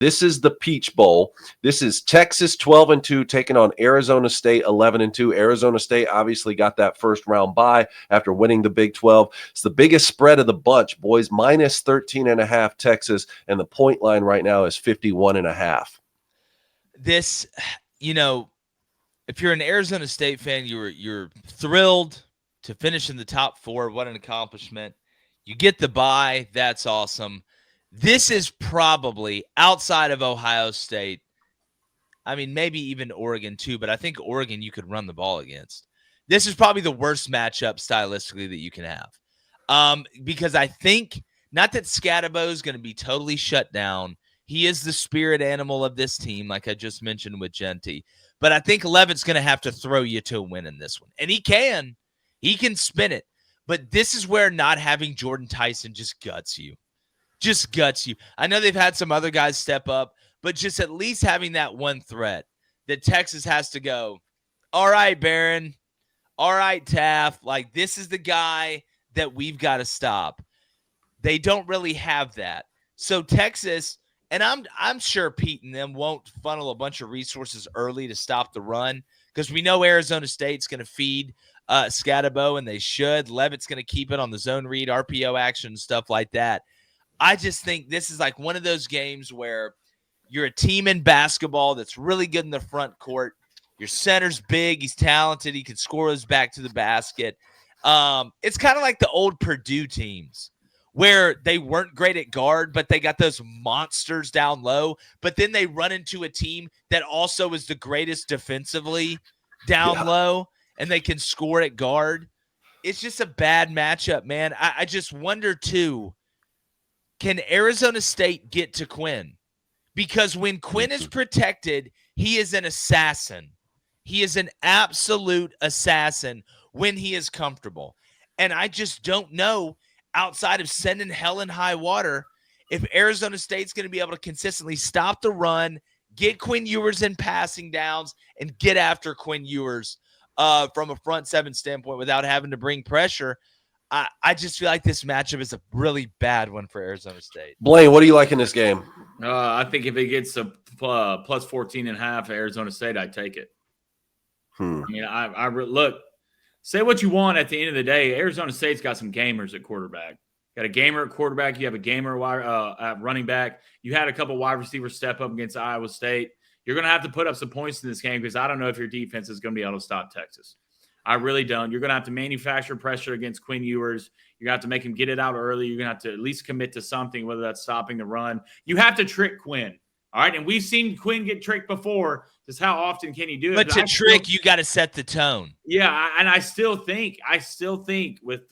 This is the Peach Bowl. This is Texas 12-2 taking on Arizona State 11-2. Arizona State obviously got that first round bye after winning the Big 12. It's the biggest spread of the bunch, boys. -13.5 Texas, and the point line right now is 51.5. This, if you're an Arizona State fan, you're thrilled to finish in the top 4. What an accomplishment. You get the bye. That's awesome. This is probably, outside of Ohio State, I mean, maybe even Oregon too, but I think Oregon you could run the ball against. This is probably the worst matchup stylistically that you can have. Because I think, not that Scatabo is going to be totally shut down. He is the spirit animal of this team, like I just mentioned with Genty. But I think Levitt's going to have to throw you to a win in this one. And he can. He can spin it. But this is where not having Jordan Tyson just guts you. I know they've had some other guys step up, but just at least having that one threat that Texas has to go, all right, Barron, all right, Taft, like this is the guy that we've got to stop. They don't really have that. So Texas, and I'm sure Pete and them won't funnel a bunch of resources early to stop the run because we know Arizona State's going to feed Scatabo, and they should. Levitt's going to keep it on the zone read, RPO action, stuff like that. I just think this is like one of those games where you're a team in basketball that's really good in the front court. Your center's big. He's talented. He can score his back to the basket. It's kind of like the old Purdue teams where they weren't great at guard, but they got those monsters down low. But then they run into a team that also is the greatest defensively down low, and they can score at guard. It's just a bad matchup, man. I just wonder, too, can Arizona State get to Quinn? Because when Quinn is protected, he is an assassin. He is an absolute assassin when he is comfortable. And I just don't know, outside of sending hell in high water, if Arizona State's going to be able to consistently stop the run, get Quinn Ewers in passing downs, and get after Quinn Ewers from a front seven standpoint without having to bring pressure. I just feel like this matchup is a really bad one for Arizona State. Blaine, what do you like in this game? I think if it gets a plus 14.5 Arizona State, I'd take it. I mean, I look, say what you want at the end of the day. Arizona State's got some gamers at quarterback. You got a gamer at quarterback. You have a gamer at running back. You had a couple wide receivers step up against Iowa State. You're going to have to put up some points in this game because I don't know if your defense is going to be able to stop Texas. I really don't. You're going to have to manufacture pressure against Quinn Ewers. You're going to have to make him get it out early. You're going to have to at least commit to something, whether that's stopping the run. You have to trick Quinn. All right. And we've seen Quinn get tricked before. Just how often can he do it? But to trick, you got to set the tone. Yeah. And I still think with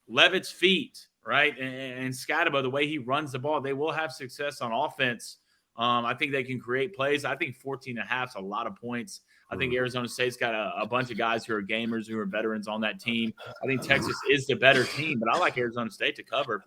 Levitt's feet, right, and Scatabo, the way he runs the ball, they will have success on offense. I think they can create plays. I think 14.5 is a lot of points. I think Arizona State's got a bunch of guys who are gamers, who are veterans on that team. I think Texas is the better team, but I like Arizona State to cover.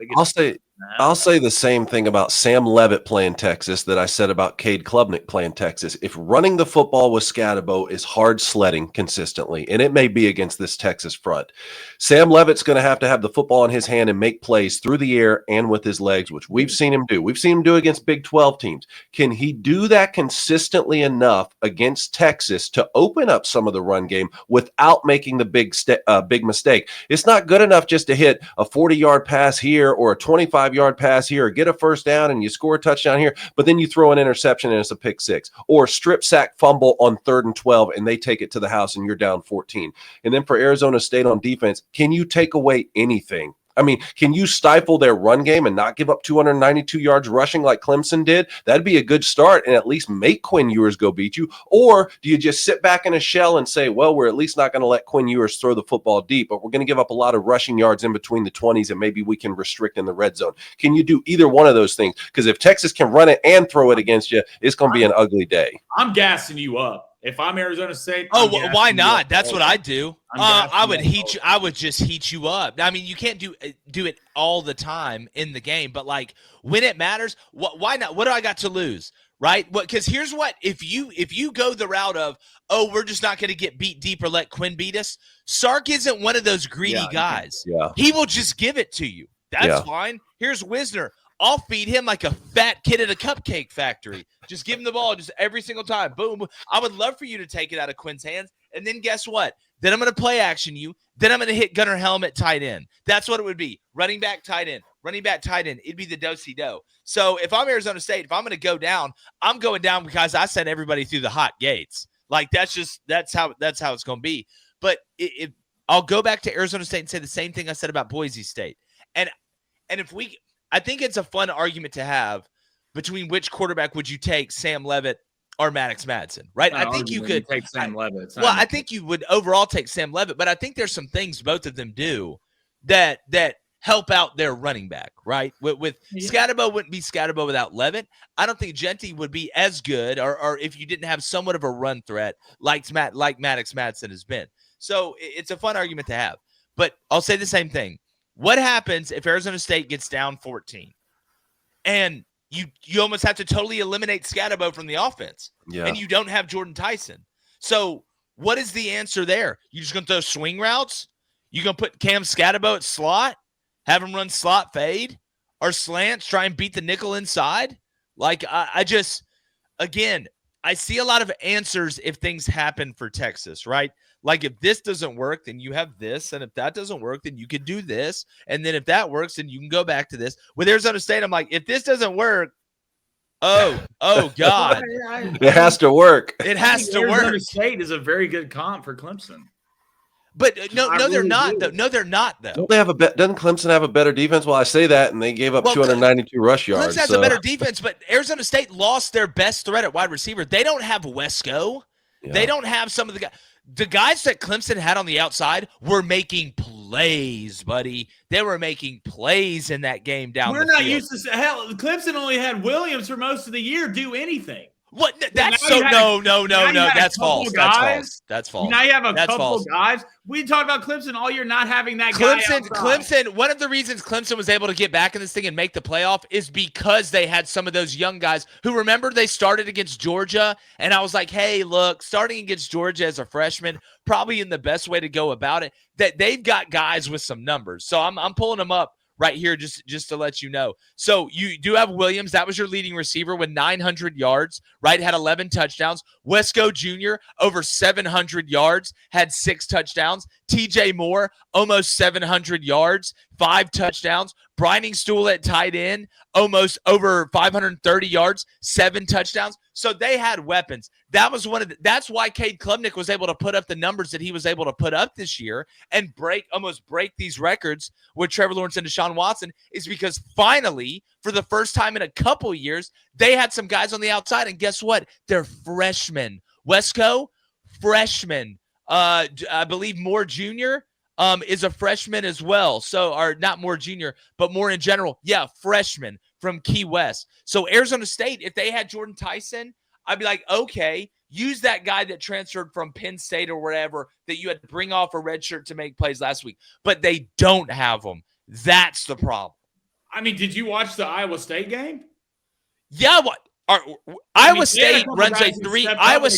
I'll say the same thing about Sam Levitt playing Texas that I said about Cade Klubnik playing Texas. If running the football with Scatabo is hard sledding consistently, and it may be against this Texas front, Sam Levitt's going to have the football in his hand and make plays through the air and with his legs, which we've seen him do. We've seen him do against Big 12 teams. Can he do that consistently enough against Texas to open up some of the run game without making the big mistake? It's not good enough just to hit a 40-yard pass here or a 25-yard pass here or get a first down and you score a touchdown here, but then you throw an interception and it's a pick six, or strip sack fumble on 3rd and 12 and they take it to the house and you're down 14. And then for Arizona State on defense, can you take away anything? I mean, can you stifle their run game and not give up 292 yards rushing like Clemson did? That'd be a good start and at least make Quinn Ewers go beat you. Or do you just sit back in a shell and say, well, we're at least not going to let Quinn Ewers throw the football deep, but we're going to give up a lot of rushing yards in between the 20s and maybe we can restrict in the red zone. Can you do either one of those things? Because if Texas can run it and throw it against you, it's going to be an ugly day. I'm gassing you up. If I'm Arizona State, why not? That's what I do. I would just heat you up. I mean, you can't do it all the time in the game, but like when it matters, why not? What do I got to lose, right? Because here's what: if you go the route of, we're just not going to get beat deep or let Quinn beat us, Sark isn't one of those greedy guys. Yeah. He will just give it to you. That's fine. Here's Wisner. I'll feed him like a fat kid at a cupcake factory. Just give him the ball just every single time. Boom, boom. I would love for you to take it out of Quinn's hands. And then guess what? Then I'm going to play action you. Then I'm going to hit Gunnar Helmet tight end. That's what it would be. Running back, tight end. Running back, tight end. It'd be the do-si-do. So if I'm Arizona State, if I'm going to go down, I'm going down because I sent everybody through the hot gates. Like that's how it's going to be. But I'll go back to Arizona State and say the same thing I said about Boise State. And I think it's a fun argument to have between which quarterback would you take, Sam Leavitt or Maddox Madsen, right? I think you could take Sam Leavitt. Well, I think you would overall take Sam Leavitt, but I think there's some things both of them do that help out their running back, right? With Scatterbo wouldn't be Scatterbo without Leavitt. I don't think Genty would be as good, or if you didn't have somewhat of a run threat like Maddox Madsen has been. So it's a fun argument to have. But I'll say the same thing. What happens if Arizona State gets down 14 and you almost have to totally eliminate Scatterbo from the offense and you don't have Jordan Tyson? So what is the answer there? You just going to throw swing routes? You going to put Cam Scatterbo at slot, have him run slot fade or slants, try and beat the nickel inside? Like I see a lot of answers if things happen for Texas, right? Like if this doesn't work, then you have this. And if that doesn't work, then you could do this. And then if that works, then you can go back to this. With Arizona State, I'm like, if this doesn't work, oh God. It has to work. It has to work. Arizona State is a very good comp for Clemson. But no, they're not, though. No, they're not, though. Don't they have doesn't Clemson have a better defense? Well, I say that, and they gave up 292 rush yards. Clemson has a better defense, but Arizona State lost their best threat at wide receiver. They don't have Wesco. Yeah. They don't have some of the guys. The guys that Clemson had on the outside were making plays, buddy. They were making plays in that game down the field. We're not used to – hell, Clemson only had Williams for most of the year do anything. What? That's so no. That's false. That's false. Now you have a couple of guys. We talked about Clemson all year not having that guy outside. Clemson, one of the reasons Clemson was able to get back in this thing and make the playoff is because they had some of those young guys who, remember, they started against Georgia, and I was like, hey, look, starting against Georgia as a freshman, probably in the best way to go about it, that they've got guys with some numbers. So I'm pulling them up right here just to let you know. So you do have Williams. That was your leading receiver with 900 yards, right? Had 11 touchdowns. Wesco Jr., over 700 yards, had 6 touchdowns. TJ Moore, almost 700 yards, 5 touchdowns. Brining Stool at tight end, almost over 530 yards, 7 touchdowns. So they had weapons. That's why Cade Klubnik was able to put up the numbers that he was able to put up this year and almost break these records with Trevor Lawrence and Deshaun Watson, is because finally, for the first time in a couple years, they had some guys on the outside. And guess what? They're freshmen. Wesco, freshman. I believe Moore Jr. Is a freshman as well. So, or not Moore Jr., but Moore in general. Yeah, freshman from Key West. So Arizona State, if they had Jordan Tyson, I'd be like, okay, use that guy that transferred from Penn State or wherever that you had to bring off a red shirt to make plays last week. But they don't have him. That's the problem. I mean, did you watch the Iowa State game? Yeah, what? Iowa State runs a 3. Iowa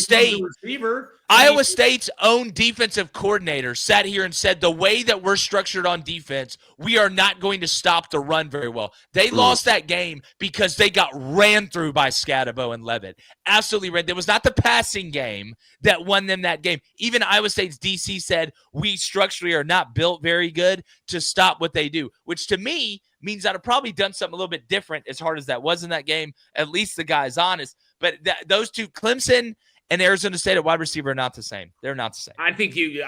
State's own defensive coordinator sat here and said the way that we're structured on defense, we are not going to stop the run very well. They lost that game because they got ran through by Scatterbo and Leavitt. Absolutely ran. It was not the passing game that won them that game. Even Iowa State's DC said we structurally are not built very good to stop what they do, which to me means I'd have probably done something a little bit different as hard as that was in that game. At least the guy's honest. But those two, Clemson and Arizona State at wide receiver, are not the same. They're not the same.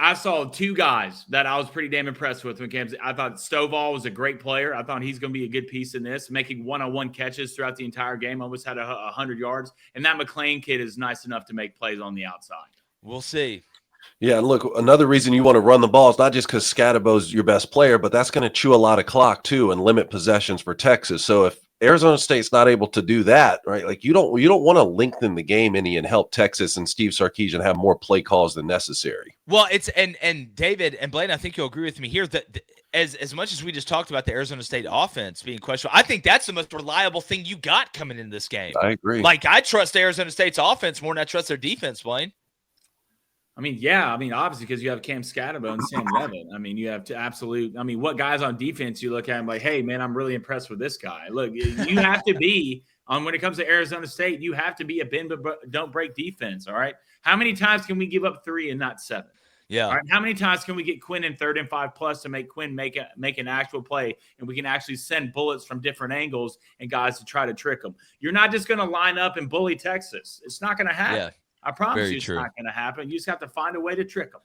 I saw 2 guys that I was pretty damn impressed with when Cam. I thought Stovall was a great player. I thought he's going to be a good piece in this, making one-on-one catches throughout the entire game. Almost had 100 yards. And that McLean kid is nice enough to make plays on the outside. We'll see. Yeah, and look, another reason you want to run the ball is not just because Scatterbo's your best player, but that's going to chew a lot of clock too and limit possessions for Texas. So if Arizona State's not able to do that, right? Like you don't want to lengthen the game any and help Texas and Steve Sarkisian have more play calls than necessary. Well, it's and David and Blaine, I think you'll agree with me here that as much as we just talked about the Arizona State offense being questionable, I think that's the most reliable thing you got coming in this game. I agree. Like I trust Arizona State's offense more than I trust their defense, Blaine. I mean, yeah. I mean, obviously, because you have Cam Scatterbo and Sam Levitt. I mean, you have to absolute. I mean, what guys on defense you look at and like, hey, man, I'm really impressed with this guy. Look, you have to be on when it comes to Arizona State. You have to be a bend but don't break defense. All right. How many times can we give up 3 and not 7? Yeah. All right. How many times can we get Quinn in 3rd and 5+ to make Quinn make an actual play, and we can actually send bullets from different angles and guys to try to trick them? You're not just going to line up and bully Texas. It's not going to happen. Yeah. I promise Very you it's true. not going to happen. You just have to find a way to trick them.